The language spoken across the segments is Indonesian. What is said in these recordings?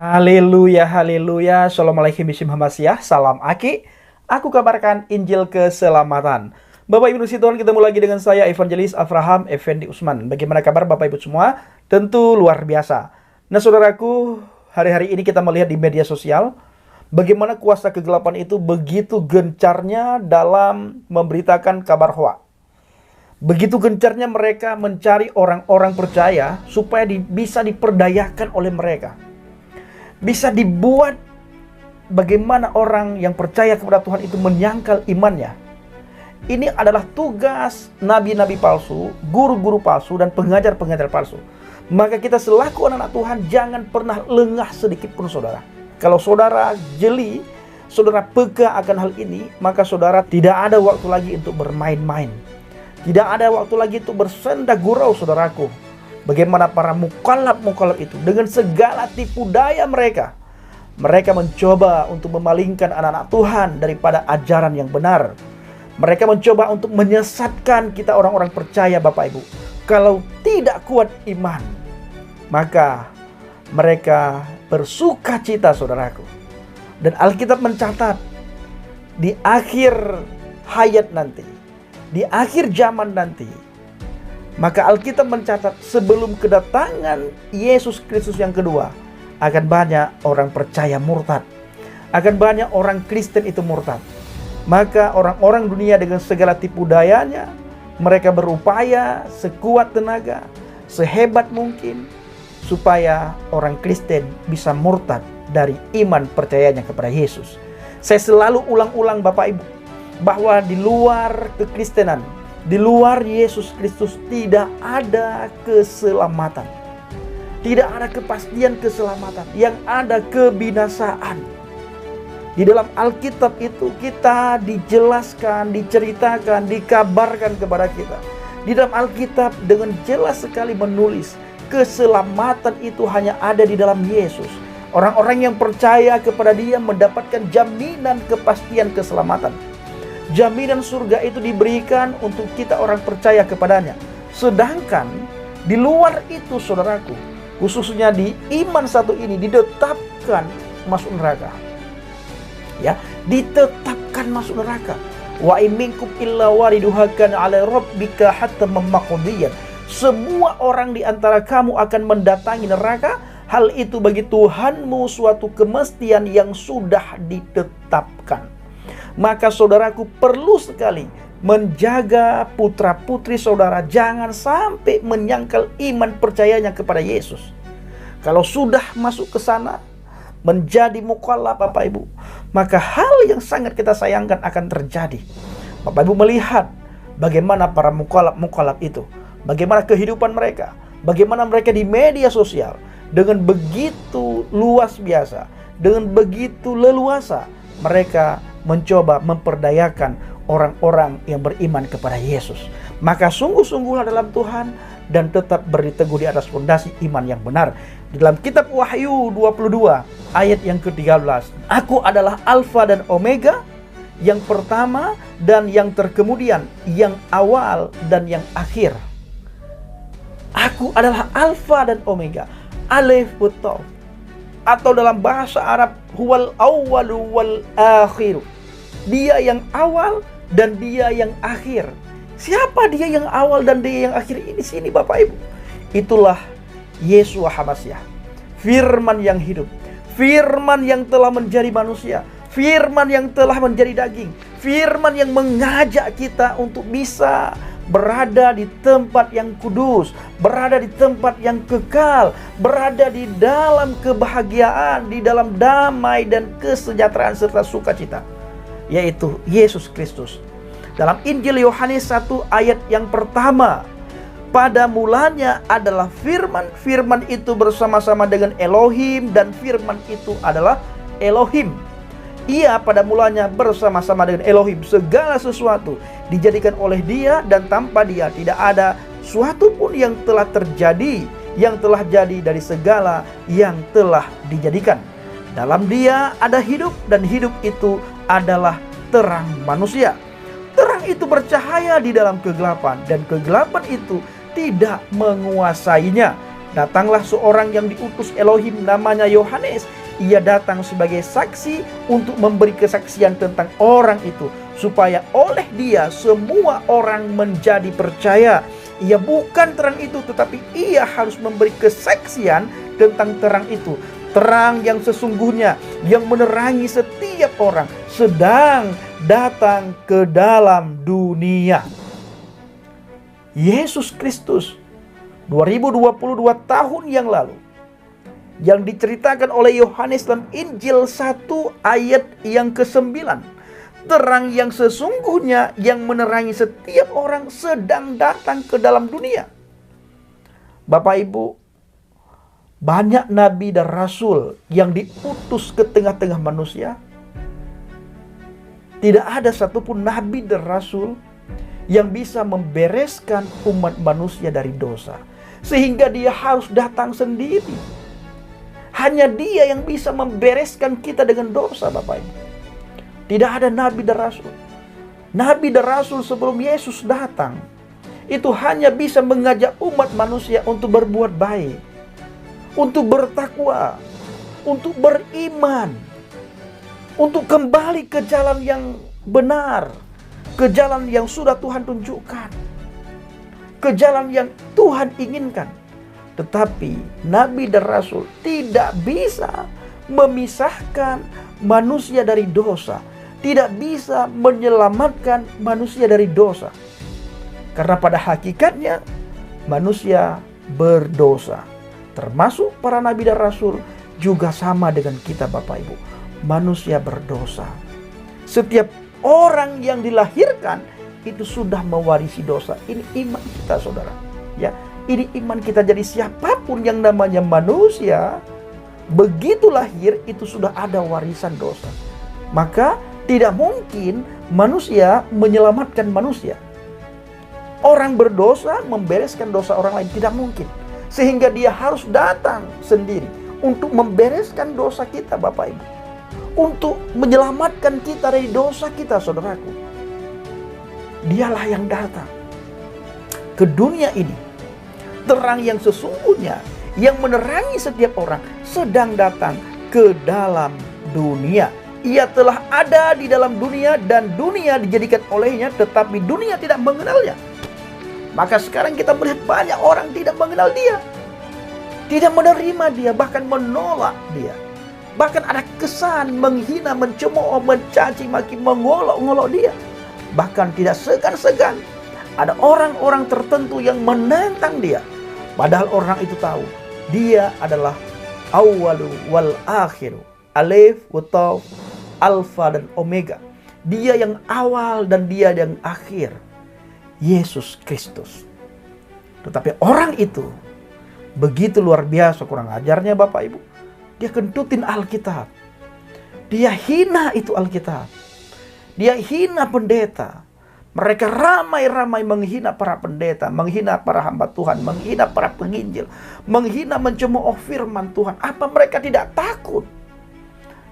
Haleluya, haleluya. Assalamualaikum warahmatullahi wabarakatuh. Salam Aki. Aku kabarkan Injil keselamatan. Bapak Ibu Tuhan, ketemu lagi dengan saya Evangelis Avraham Effendi Usman. Bagaimana kabar Bapak Ibu semua? Tentu luar biasa. Nah saudaraku, hari-hari ini kita melihat di media sosial bagaimana kuasa kegelapan itu begitu gencarnya dalam memberitakan kabar hoak. Begitu gencarnya mereka mencari orang-orang percaya supaya bisa diperdayakan oleh mereka. Bisa dibuat bagaimana orang yang percaya kepada Tuhan itu menyangkal imannya. Ini adalah tugas nabi-nabi palsu, guru-guru palsu, dan pengajar-pengajar palsu. Maka kita selaku anak-anak Tuhan jangan pernah lengah sedikit pun saudara. Kalau saudara jeli, saudara peka akan hal ini, maka saudara tidak ada waktu lagi untuk bermain-main. Tidak ada waktu lagi untuk bersenda gurau saudaraku. Bagaimana para mukallaf itu dengan segala tipu daya mereka. Mereka mencoba untuk memalingkan anak-anak Tuhan daripada ajaran yang benar. Mereka mencoba untuk menyesatkan kita orang-orang percaya Bapak Ibu. Kalau tidak kuat iman, maka mereka bersuka cita saudaraku. Dan Alkitab mencatat di akhir hayat nanti, di akhir zaman nanti, maka Alkitab mencatat sebelum kedatangan Yesus Kristus yang kedua, akan banyak orang percaya murtad. Akan banyak orang Kristen itu murtad. Maka orang-orang dunia dengan segala tipu dayanya, mereka berupaya sekuat tenaga, sehebat mungkin, supaya orang Kristen bisa murtad dari iman percayanya kepada Yesus. Saya selalu ulang-ulang Bapak Ibu, bahwa di luar kekristenan, di luar Yesus Kristus tidak ada keselamatan. Tidak ada kepastian keselamatan. Yang ada kebinasaan. Di dalam Alkitab itu kita dijelaskan, diceritakan, dikabarkan kepada kita. Di dalam Alkitab dengan jelas sekali menulis keselamatan itu hanya ada di dalam Yesus. Orang-orang yang percaya kepada Dia mendapatkan jaminan kepastian keselamatan. Jaminan surga itu diberikan untuk kita orang percaya kepadanya. Sedangkan di luar itu saudaraku, khususnya di iman satu ini ditetapkan masuk neraka. Ya, ditetapkan masuk neraka. Wa in minkum illa wariduha kana 'ala rabbika hatta maqdiyan. Semua orang di antara kamu akan mendatangi neraka. Hal itu bagi Tuhanmu suatu kemestian yang sudah ditetapkan. Maka saudaraku perlu sekali menjaga putra-putri saudara jangan sampai menyangkal iman percayanya kepada Yesus. Kalau sudah masuk ke sana menjadi mukallaf Bapak Ibu, maka hal yang sangat kita sayangkan akan terjadi. Bapak Ibu melihat bagaimana para mukallaf itu, bagaimana kehidupan mereka, bagaimana mereka di media sosial dengan begitu luas biasa, dengan begitu leluasa mereka mencoba memperdayakan orang-orang yang beriman kepada Yesus. Maka sungguh-sungguhlah dalam Tuhan dan tetap berteguh di atas fondasi iman yang benar. Di dalam kitab Wahyu 22 ayat yang ke-13, Aku adalah Alfa dan Omega, yang pertama dan yang terkemudian, yang awal dan yang akhir. Aku adalah Alfa dan Omega, Alif Butau. Atau dalam bahasa Arab, huwal awwalu wal akhiru. Dia yang awal dan dia yang akhir. Siapa dia yang awal dan dia yang akhir ini sini Bapak Ibu? Itulah Yesua HaMasyiah. Firman yang hidup. Firman yang telah menjadi manusia. Firman yang telah menjadi daging. Firman yang mengajak kita untuk bisa berada di tempat yang kudus, berada di tempat yang kekal, berada di dalam kebahagiaan, di dalam damai dan kesejahteraan serta sukacita, yaitu Yesus Kristus. Dalam Injil Yohanes 1 ayat yang pertama, pada mulanya adalah firman, firman itu bersama-sama dengan Elohim, dan firman itu adalah Elohim. Ia pada mulanya bersama-sama dengan Elohim. Segala sesuatu dijadikan oleh Dia, dan tanpa Dia tidak ada suatu pun yang telah terjadi, yang telah jadi dari segala yang telah dijadikan. Dalam Dia ada hidup, dan hidup itu adalah terang manusia. Terang itu bercahaya di dalam kegelapan, dan kegelapan itu tidak menguasainya. Datanglah seorang yang diutus Elohim namanya Yohanes. Ia datang sebagai saksi untuk memberi kesaksian tentang orang itu, supaya oleh dia semua orang menjadi percaya. Ia bukan terang itu, tetapi ia harus memberi kesaksian tentang terang itu. Terang yang sesungguhnya, yang menerangi setiap orang, sedang datang ke dalam dunia. Yesus Kristus 2022 tahun yang lalu, yang diceritakan oleh Yohanes dalam Injil 1 ayat yang ke-9. Terang yang sesungguhnya yang menerangi setiap orang sedang datang ke dalam dunia. Bapak Ibu, banyak nabi dan rasul yang diutus ke tengah-tengah manusia. Tidak ada satupun nabi dan rasul yang bisa membereskan umat manusia dari dosa, sehingga dia harus datang sendiri. Hanya dia yang bisa membereskan kita dengan dosa, Bapak Ibu. Tidak ada nabi dan rasul. Nabi dan rasul sebelum Yesus datang, itu hanya bisa mengajak umat manusia untuk berbuat baik, untuk bertakwa, untuk beriman, untuk kembali ke jalan yang benar, ke jalan yang sudah Tuhan tunjukkan, ke jalan yang Tuhan inginkan. Tetapi nabi dan rasul tidak bisa memisahkan manusia dari dosa, tidak bisa menyelamatkan manusia dari dosa. Karena pada hakikatnya manusia berdosa. Termasuk para nabi dan rasul juga sama dengan kita, Bapak Ibu. Manusia berdosa. Setiap orang yang dilahirkan itu sudah mewarisi dosa. Ini iman kita, saudara. Ya, ini iman kita. Jadi siapapun yang namanya manusia, begitu lahir itu sudah ada warisan dosa. Maka tidak mungkin manusia menyelamatkan manusia. Orang berdosa membereskan dosa orang lain, tidak mungkin. Sehingga dia harus datang sendiri untuk membereskan dosa kita, Bapak Ibu. Untuk menyelamatkan kita dari dosa kita, saudaraku. Dialah yang datang ke dunia ini. Terang yang sesungguhnya yang menerangi setiap orang sedang datang ke dalam dunia. Ia telah ada di dalam dunia dan dunia dijadikan olehnya, tetapi dunia tidak mengenalnya. Maka sekarang kita melihat banyak orang tidak mengenal dia, tidak menerima dia, bahkan menolak dia. Bahkan ada kesan menghina, mencemooh, mencaci maki, mengolok-ngolok dia. Bahkan tidak segan-segan ada orang-orang tertentu yang menentang dia. Padahal orang itu tahu dia adalah awalu wal akhiru, alif wa taw, alfa dan omega. Dia yang awal dan dia yang akhir, Yesus Kristus. Tetapi orang itu begitu luar biasa kurang ajarnya, Bapak Ibu. Dia kentutin Alkitab. Dia hina itu Alkitab. Dia hina pendeta. Mereka ramai-ramai menghina para pendeta, menghina para hamba Tuhan, menghina para penginjil, menghina, mencemooh firman Tuhan. Apa mereka tidak takut?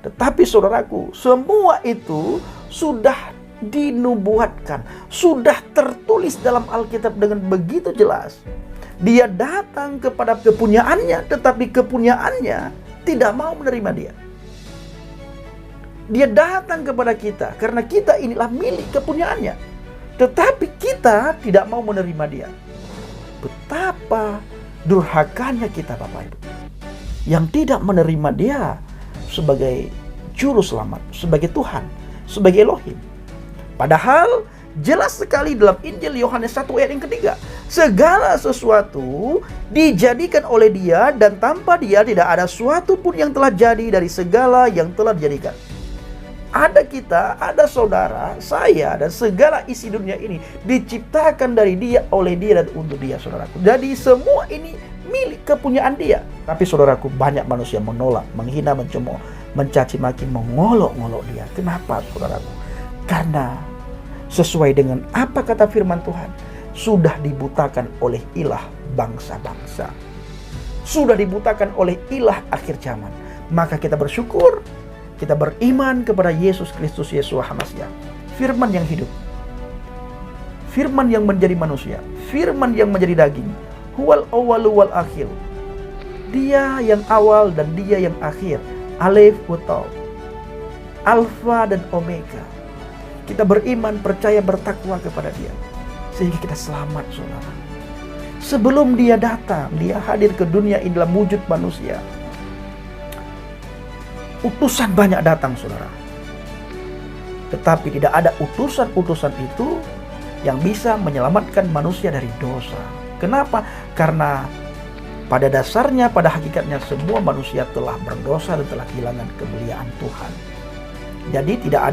Tetapi saudaraku, semua itu sudah dinubuatkan, sudah tertulis dalam Alkitab dengan begitu jelas. Dia datang kepada kepunyaannya, tetapi kepunyaannya tidak mau menerima dia. Dia datang kepada kita karena kita inilah milik kepunyaannya, tetapi kita tidak mau menerima dia. Betapa durhakanya kita, Bapak Ibu, yang tidak menerima dia sebagai juru selamat, sebagai Tuhan, sebagai Elohim. Padahal jelas sekali dalam Injil Yohanes 1 ayat yang ketiga, segala sesuatu dijadikan oleh dia dan tanpa dia tidak ada suatu pun yang telah jadi dari segala yang telah dijadikan. Ada kita, ada saudara, saya, dan segala isi dunia ini diciptakan dari dia, oleh dia, dan untuk dia, saudaraku. Jadi semua ini milik kepunyaan dia. Tapi saudaraku, banyak manusia menolak, menghina, mencemooh, mencaci maki, mengolok-ngolok dia. Kenapa, saudaraku? Karena sesuai dengan apa kata firman Tuhan, sudah dibutakan oleh ilah bangsa-bangsa, sudah dibutakan oleh ilah akhir zaman. Maka kita bersyukur, kita beriman kepada Yesus Kristus, Yeshua HaMashiach, firman yang hidup, firman yang menjadi manusia, firman yang menjadi daging, huwal awalu wal akhir, Dia yang awal dan dia yang akhir. Alef Utau, Alfa dan Omega. Kita beriman, percaya, bertakwa kepada dia, sehingga kita selamat, saudara. Sebelum dia datang, dia hadir ke dunia ini dalam wujud manusia. Utusan banyak datang, saudara. Tetapi tidak ada utusan-utusan itu yang bisa menyelamatkan manusia dari dosa. Kenapa? Karena pada dasarnya, pada hakikatnya semua manusia telah berdosa dan telah kehilangan kemuliaan Tuhan. Jadi tidak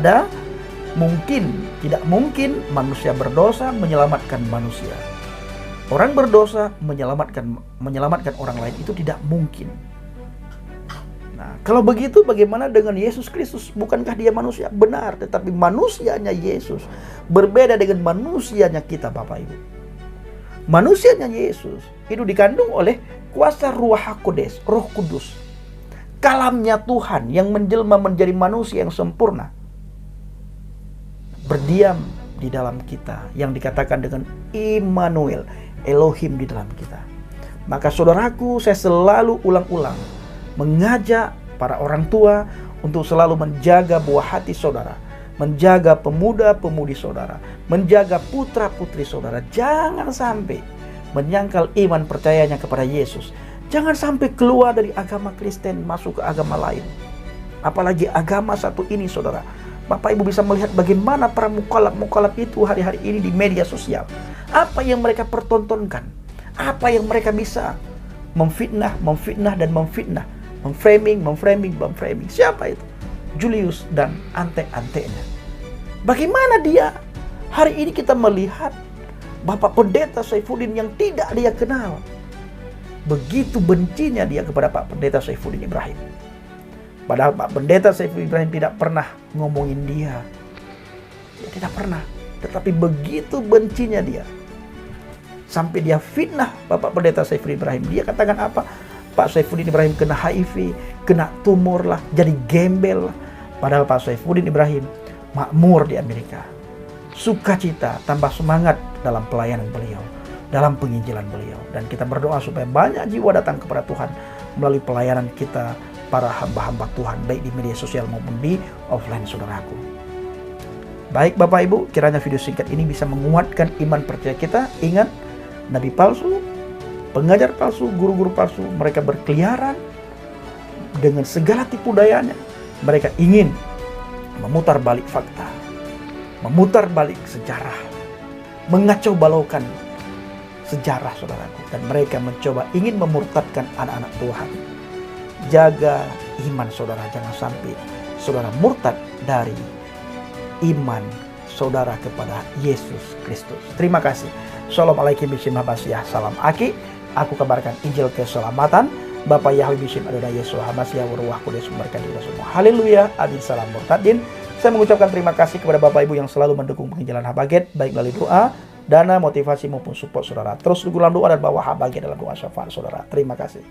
mungkin manusia berdosa menyelamatkan manusia. Orang berdosa menyelamatkan orang lain itu tidak mungkin. Nah, kalau begitu bagaimana dengan Yesus Kristus? Bukankah dia manusia? Benar, tetapi manusianya Yesus berbeda dengan manusianya kita, Bapak Ibu. Manusianya Yesus itu dikandung oleh kuasa Ruach HaKodes, Roh Kudus. Kalamnya Tuhan yang menjelma menjadi manusia yang sempurna, berdiam di dalam kita, yang dikatakan dengan Immanuel, Elohim di dalam kita. Maka saudaraku, saya selalu ulang-ulang mengajak para orang tua untuk selalu menjaga buah hati saudara, menjaga pemuda-pemudi saudara, menjaga putra-putri saudara. Jangan sampai menyangkal iman percayanya kepada Yesus. Jangan sampai keluar dari agama Kristen masuk ke agama lain. Apalagi agama satu ini, saudara. Bapak Ibu bisa melihat bagaimana para mukalaf itu hari-hari ini di media sosial. Apa yang mereka pertontonkan, apa yang mereka bisa memfitnah dan memfitnah. Memframing. Siapa itu? Julius dan ante-antenya. Bagaimana dia? Hari ini kita melihat Bapak Pendeta Saifuddin yang tidak dia kenal. Begitu bencinya dia kepada Pak Pendeta Saifuddin Ibrahim. Padahal Pak Pendeta Saifuddin Ibrahim tidak pernah ngomongin dia. Dia tidak pernah. Tetapi begitu bencinya dia, sampai dia fitnah Bapak Pendeta Saifuddin Ibrahim. Dia katakan apa? Pak Saifuddin Ibrahim kena HIV, kena tumor lah, jadi gembel lah. Padahal Pak Saifuddin Ibrahim makmur di Amerika. Sukacita, tambah semangat dalam pelayanan beliau, dalam penginjilan beliau. Dan kita berdoa supaya banyak jiwa datang kepada Tuhan melalui pelayanan kita, para hamba-hamba Tuhan, baik di media sosial maupun di offline, saudaraku. Baik Bapak Ibu, kiranya video singkat ini bisa menguatkan iman percaya kita. Ingat, nabi palsu, pengajar palsu, guru-guru palsu, mereka berkeliaran dengan segala tipu dayanya. Mereka ingin memutar balik fakta, memutar balik sejarah, mengacau balaukan sejarah, saudaraku. Dan mereka mencoba ingin memurtadkan anak-anak Tuhan. Jaga iman saudara, jangan sampai saudara murtad dari iman saudara kepada Yesus Kristus. Terima kasih. Shalom alaikum bishim habasiyah. Salam Aki. Aku kabarkan Injil keselamatan. Bapak Yahweh bishim Adonai Yesus Hamasiah Waruah Kudus memberkati kita semua. Haleluya. Adin salam murtadin. Saya mengucapkan terima kasih kepada Bapak Ibu yang selalu mendukung penginjilan Habaget, baik melalui doa, dana, motivasi maupun support saudara. Terus dukung dalam doa dan bawa Habaget dalam doa syafaat saudara. Terima kasih.